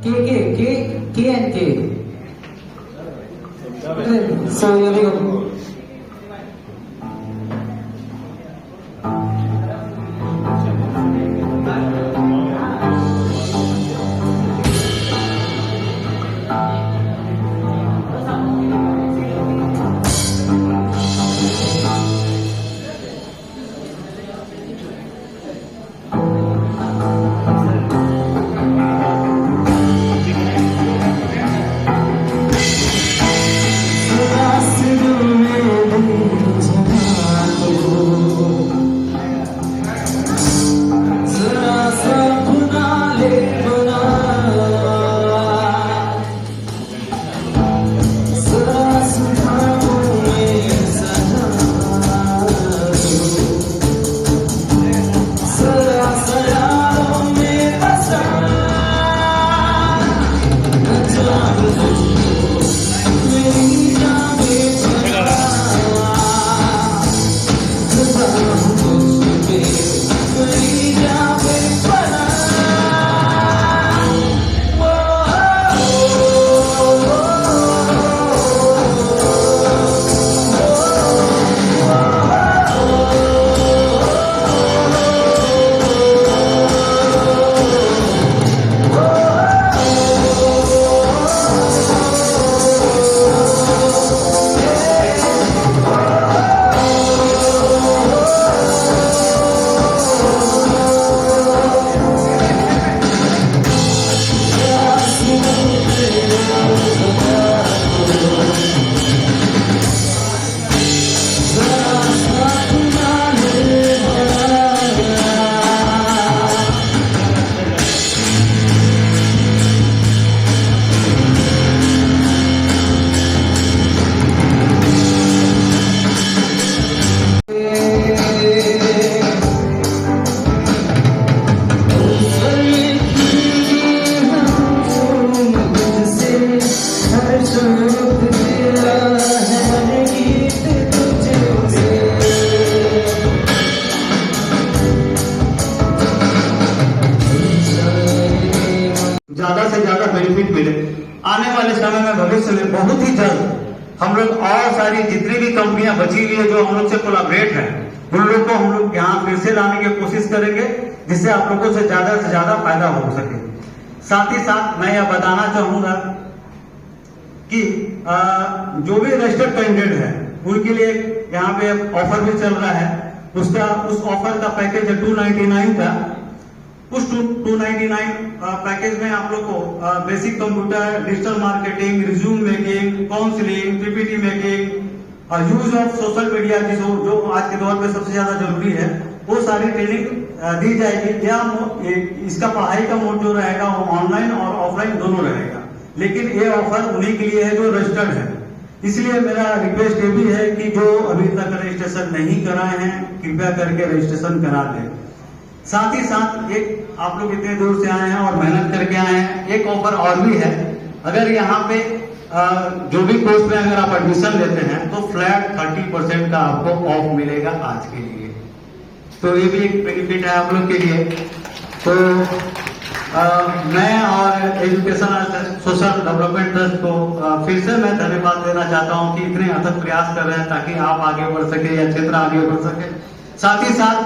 K and K. So here we go. ज्यादा से ज्यादा बेनिफिट मिले। आने वाले समय में भविष्य में बहुत ही जल्द हम लोग और सारी जितनी भी कंपनियां बची हुई है जो हम लोग से कोलैबोरेट है उन लोग को हम लोग यहाँ फिर से लाने की कोशिश करेंगे जिससे आप लोगों से ज्यादा फायदा हो सके। साथ ही साथ मैं यह बताना चाहूंगा कि जो भी रजिस्टर्ड कैंडिडेट है उनके लिए यहाँ पे ऑफर भी चल रहा है। उस ऑफर का पैकेज है 299 का। उस 299 पैकेज में आप लोग को basic computer, digital marketing, resume making, counselling, PPT making, use of social media जो आज के दौर पे सबसे ज्यादा जरूरी है वो सारी ट्रेनिंग दी जाएगी। या इसका पढ़ाई का मोड जो रहेगा वो ऑनलाइन और ऑफलाइन दोनों रहेगा, लेकिन ये ऑफर उन्हीं के लिए है जो रजिस्टर्ड है। इसलिए मेरा रिक्वेस्ट ये भी है कि जो अभी तक रजिस्ट्रेशन नहीं कराए हैं कृपया करके रजिस्ट्रेशन करा दें। साथ ही साथ एक आप लोग इतने दूर से आए हैं और मेहनत करके आए हैं, एक ऑफर और भी है। अगर यहाँ पे जो भी कोर्स में अगर आप एडमिशन लेते हैं तो फ्लैट 30% का आपको ऑफ मिलेगा आज के लिए। तो ये भी एक बेनिफिट है आप लोग के लिए। तो मैं और एजुकेशन सोशल डेवलपमेंट ट्रस्ट को फिर से मैं धन्यवाद देना चाहता हूं कि इतने अथक प्रयास कर रहे हैं ताकि आप आगे बढ़ सके या क्षेत्र आगे बढ़ सके। साथ ही साथ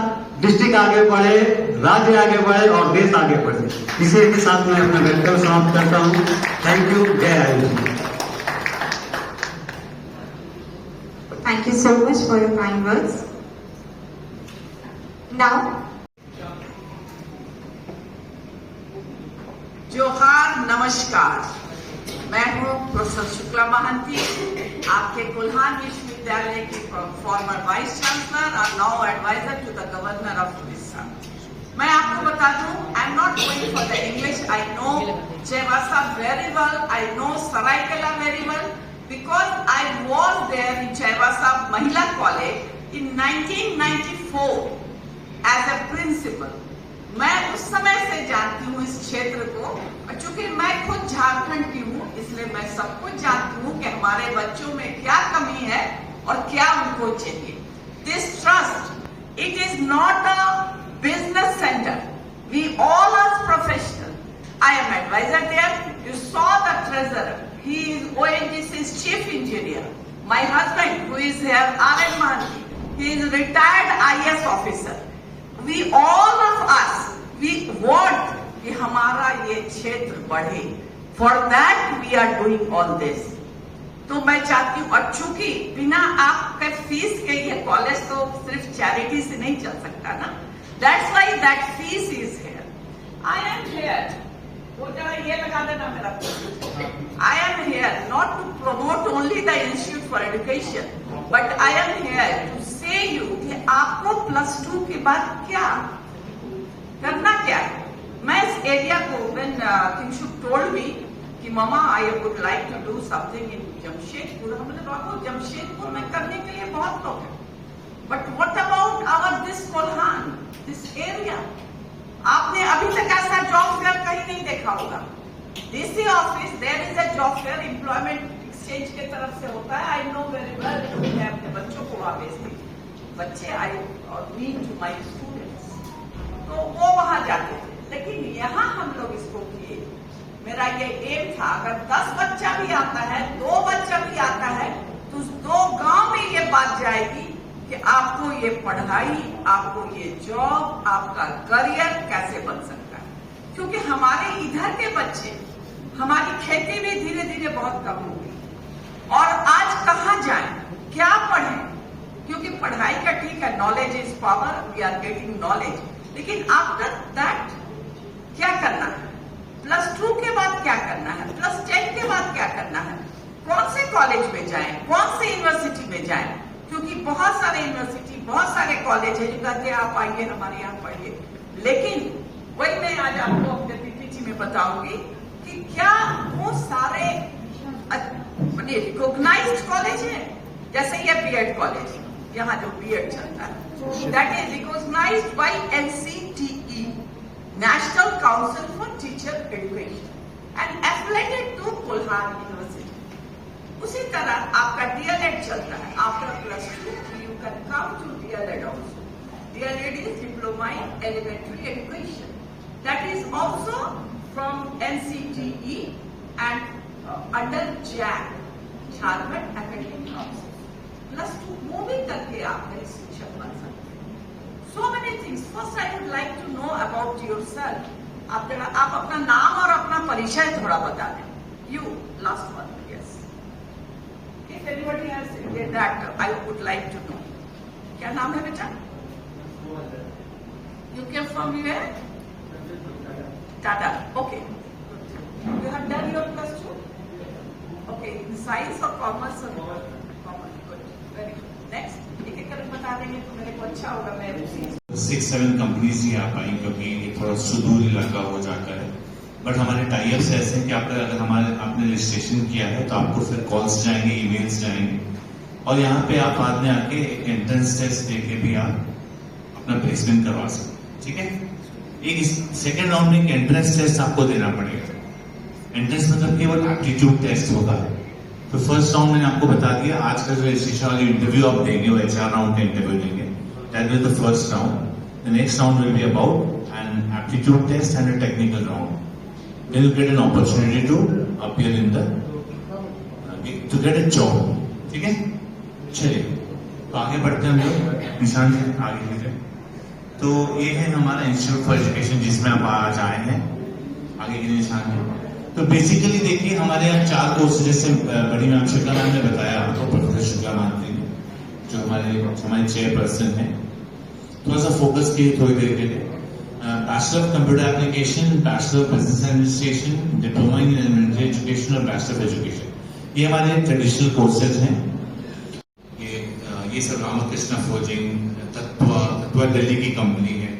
डिस्ट्रिक्ट आगे बढ़े, राज्य आगे बढ़े और देश आगे बढ़े। इसी के साथ मैं अपना वक्तव्य समाप्त करता हूं। Thank you. जय Ayush. Thank you so much for your kind words. Now, जोहार, नमस्कार। मैं हूँ प्रोफेसर शुक्ला महांती, आपके कुल्हान विश्वविद्यालय की फॉर्मर वाइस चांसलर और now adviser to the governor of Orissa. मैं आपको बता दूं, I am not going for the English. I know चेवासा very well, I know Saraikela very well because I was there in Chaivasa Mahila College in 1994 as a principal. मैं उस समय से जानती हूँ इस क्षेत्र को, और चूंकि मैं खुद झारखंड की हूँ इसलिए मैं सब कुछ जानती हूँ कि हमारे बच्चों में क्या कमी है और क्या उनको चाहिए। This trust, it is not a business center. We all are professional. I am advisor there. You saw the treasurer. He is ONGC's chief engineer. My husband, who is here, R.N. Mahanti, he is retired IAS officer. We all of us, we want कि हमारा ये क्षेत्र बढ़े. For that we are doing all this. तो मैं चाहती हूँ, और चूंकि बिना आपके फीस के ये कॉलेज तो सिर्फ चैरिटी से नहीं चल सकता ना. That's why that fees is here. I am here. वो जरा ये लगा देना मेरा. I am here not to promote only the Institute for Education, but I am here to say you कि आपको +2 के बाद क्या करना क्या है. मैं इस एरिया को when Kinshuk told me कि मामा I would like to do something in Jamshedpur, हमने कहा जमशेदपुर में करने के लिए बहुत लोग हैं. But what about our this Kolhan, this area? आपने अभी तक ऐसा जॉब फेयर कहीं नहीं देखा होगा. DC office there is a job fair, employment exchange के तरफ से होता है. I know very well. मैं अपने बच्चों को वहां भेजती थी. बच्चे आई और मी टू माय स्टूडेंट्स, तो वो वहां जाते थे. लेकिन यहाँ हम लोग इसको किए. मेरा ये एम था, अगर 10 बच्चा भी आता है, 2 बच्चा भी आता है, तो 2 गांव में ये बात जाएगी कि आपको ये पढ़ाई, आपको ये जॉब, आपका करियर कैसे बन सकता है. क्योंकि हमारे इधर के बच्चे, हमारी खेती भी धीरे धीरे बहुत कम हो गई. और आज कहाँ जाएं, क्या पढ़ें? क्योंकि पढ़ाई का ठीक है, knowledge is power, we are getting knowledge. लेकिन आफ्टर दैट क्या करना है? +2 के बाद क्या करना है? +10 के बाद क्या करना है? कौन से कॉलेज में जाएं, कौन से यूनिवर्सिटी में जाएं? क्योंकि बहुत सारे यूनिवर्सिटी, बहुत सारे कॉलेज है जो कहते हैं आप आइए हमारे यहाँ पढ़िए. लेकिन वही मैं आज आपको अपने पीपीटी में बताऊंगी कि क्या वो सारे रिकॉग्नाइज्ड कॉलेज है. जैसे ये बीएड कॉलेज, यहाँ जो बीएड चलता है, that is recognised by NCTE, national council for teacher education, and affiliated to Kolhan university. उसी तरह आपका DLED चलता है. After +2 you can come to DLED also. DLED is Diploma in Elementary Education. That is also from NCTE and under JAC, Jharkhand Academic Council. +2 वो भी करके आप मेरे शिक्षक बन सकते हैं. So many things. First I would like to know about yourself. आप अपना नाम और अपना परिचय थोड़ा बता दें. You, last one. If anybody has that, I would like to know. क्या नाम है बेटा? You came from where? Tata. Okay. You have done your +2. Okay. Science or commerce? Commerce. Good. Very good. Next. एक करके बता देंगे तो मेरे को अच्छा होगा. मैं 6-7 कंपनीज ही आ पाई क्योंकि थोड़ा सुदूर इलाका हो जाकर है. बट हमारे टाइप्स ऐसे हैं कि अगर आपने रजिस्ट्रेशन किया है तो आपको फिर कॉल्स जाएंगे, ईमेल्स जाएंगे, और यहाँ पे आप बाद में आके एक एंट्रेंस टेस्ट देके भी आप अपना प्लेसमेंट करवा सकते. ठीक है. एक सेकेंड राउंड में एक एंट्रेंस टेस्ट आपको देना पड़ेगा. एंट्रेंस मतलब केवल एप्टीट्यूड टेस्ट होगा. तो फर्स्ट राउंड मैंने आपको बता दिया. आज का जो रजिस्ट्रेशन वाली इंटरव्यू आप देंगे वो HR राउंड का इंटरव्यू देंगे. That will the first round. The next round will be about an aptitude test and a technical round. Then you get an opportunity to appear in the to get a job. ठीक है. चलिए तो आगे बढ़ते हैं हम लोग. निशान से आगे लीजिए. तो ये है हमारा इंस्टीट्यूट फॉर एजुकेशन जिसमें आप आज आए हैं. आगे के निशान है. तो बेसिकली देखिए हमारे यहाँ 4 कोर्स, जैसे बड़ी मैम शुक्ला मैम ने बताया आपको, प्रोफेसर शुक्ला महांती ने जो हमारे चेयरपर्सन है, थोड़ा सा फोकस किए थोड़ी देर के लिए. Bachelor of computer application, bachelor of business administration, diploma in elementary education और बैचलर ऑफ एजुकेशन, ये हमारे ट्रेडिशनल कोर्सेज हैं. ये सब रामकृष्ण फोर्जिंग, तत्व दिल्ली की कंपनी है,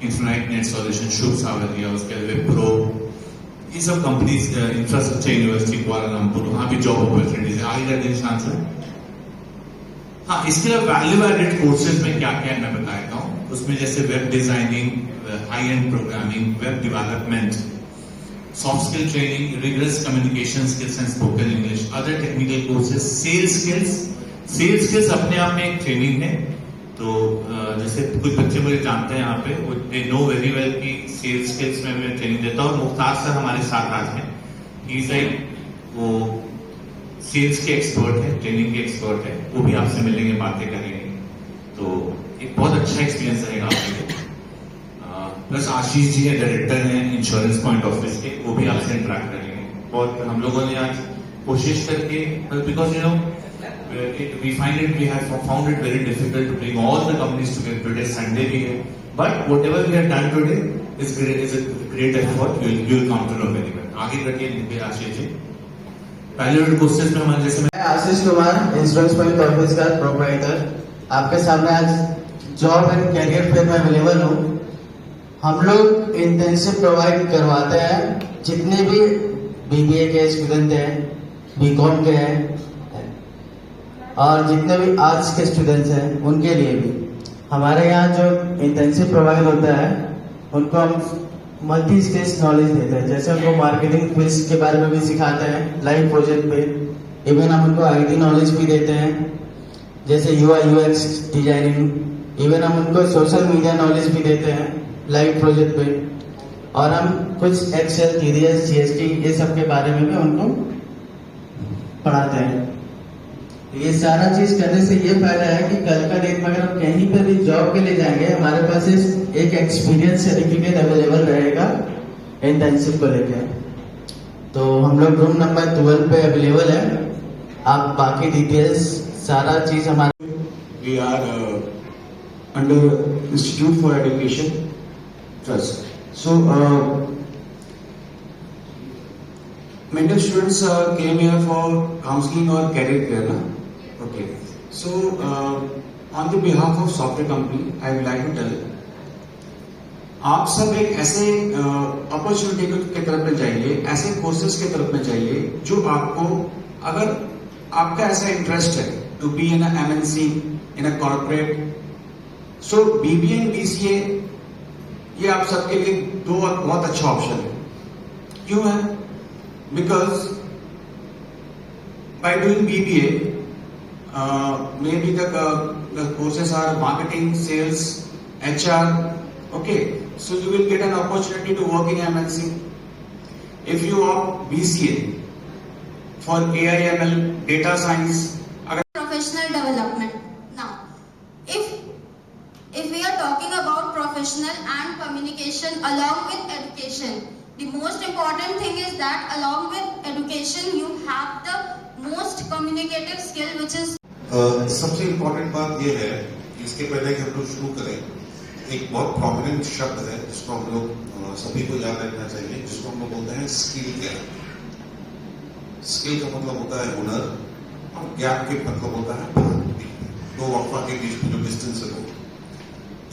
इन्फिनाइट नेट सॉल्यूशन, शुभ सावरिया, उसके अलावा विप्रो, ये सब कंपनीज, इंफ्रास्ट्रक्चर यूनिवर्सिटी कुआलालंपुर, वहां भी जॉब अपॉर्चुनिटीज है. आगे कर दें आंसर. हाँ, इसके अलावा वैल्यू एडेड कोर्सेज में क्या क्या मैं बताता हूँ. उसमें जैसे web designing, high end programming, web development, soft skill training, rigorous communication skills and spoken English, other technical courses, sales skills. Sales skills अपने आप में एक ट्रेनिंग है. तो जैसे कुछ बच्चे मुझे जानते हैं यहाँ पे, वो दे नो वेरी वेल कि सेल्स स्किल्स में मैं ट्रेनिंग देता हूँ। और मुख्तार सर हमारे साथ आज हैं, ही इज लाइक वो सेल्स के एक्सपर्ट है, ट्रेनिंग के एक्सपर्ट है, वो भी आपसे मिलेंगे, बातें करेंगे, तो एक बहुत अच्छा एक्सपीरियंस रहेगा आपके लिए। प्लस आशीष जी है, डायरेक्टर हैं इंश्योरेंस पॉइंट ऑफिस के, वो भी आपसे इंटरेक्ट करेंगे। बहुत हम लोगों ने आज कोशिश करके, because you know we find it, we have found it very difficult to bring all the companies together. Today Sunday भी है, but whatever we have done today is a great effort. You will come to know very well. आगे बढ़िए आशीष जी। पहले courses में हमारे जैसे मैं Ashish Kumar, insurance point office का प्रोप्राइटर, आपके सामने आज जॉब एंड कैरियर फेयर में अवेलेबल हूँ। हम लोग इंटर्नशिप प्रोवाइड करवाते हैं, जितने भी बीबीए के स्टूडेंट हैं, बीकॉम के हैं, और जितने भी आर्ट्स के स्टूडेंट्स हैं उनके लिए भी हमारे यहाँ जो इंटर्नशिप प्रोवाइड होता है, उनको हम मल्टी स्किल्स नॉलेज देते हैं। जैसे उनको मार्केटिंग स्किल्स के बारे में भी सिखाते हैं लाइव प्रोजेक्ट पे। इवन हम उनको आईटी नॉलेज भी देते हैं, जैसे यूआई यूएक्स डिजाइनिंग। इवन हम उनको सोशल मीडिया नॉलेज भी देते हैं लाइव प्रोजेक्ट पे। और हम कुछ एक्सेल, टीडीएस, जीएसटी ये सब के बारे में भी उनको पढ़ाते हैं। ये सारा चीज करने से ये फायदा है कि कल का डेट में अगर हम कहीं पे भी जॉब के लिए जाएंगे, हमारे पास एक एक्सपीरियंस सर्टिफिकेट अवेलेबल रहेगा इंटर्नशिप को लेके। तो हम लोग रूम नंबर 12 पे अवेलेबल है। आप बाकी डिटेल्स सारा चीज हमारे We are under Institute for Education Trust. So many students came here for counseling or career fair, na? Okay. So on the behalf of software company, I would like to tell, आप सब एक ऐसे opportunity के तरफ में जाइए, ऐसे courses के तरफ में जाइए जो आपको, अगर आपका ऐसा इंटरेस्ट है to be in MNC, in a corporate, so BBA and BCA ये आप सबके लिए दो बहुत अच्छा ऑप्शन है। क्यों है? Because by doing BBA, maybe the courses are marketing, sales, HR. Okay, so you will get an opportunity to work in MNC. If you opt BCA for AI/ML, data science, professional development. Now, if we are talking about professional and communication along with education, the most important thing is that along with education you have the most communicative skill, which is सबसे important बात यह है कि इसके पहले कि हम लोग शुरू करें, एक बहुत प्रोमिनेंट शब्द है जिसको हम लोग सभी को याद रखना चाहिए, जिसको हम लोग बोलते हैं स्किल गैप। स्किल का मतलब होता है हुनर, और गैप के मतलब होता है भ्रांति, दो वक्फा के बीच में जो डिस्टेंस है वो।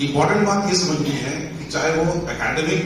इम्पोर्टेंट बात ये समझनी है कि चाहे वो एकेडमिक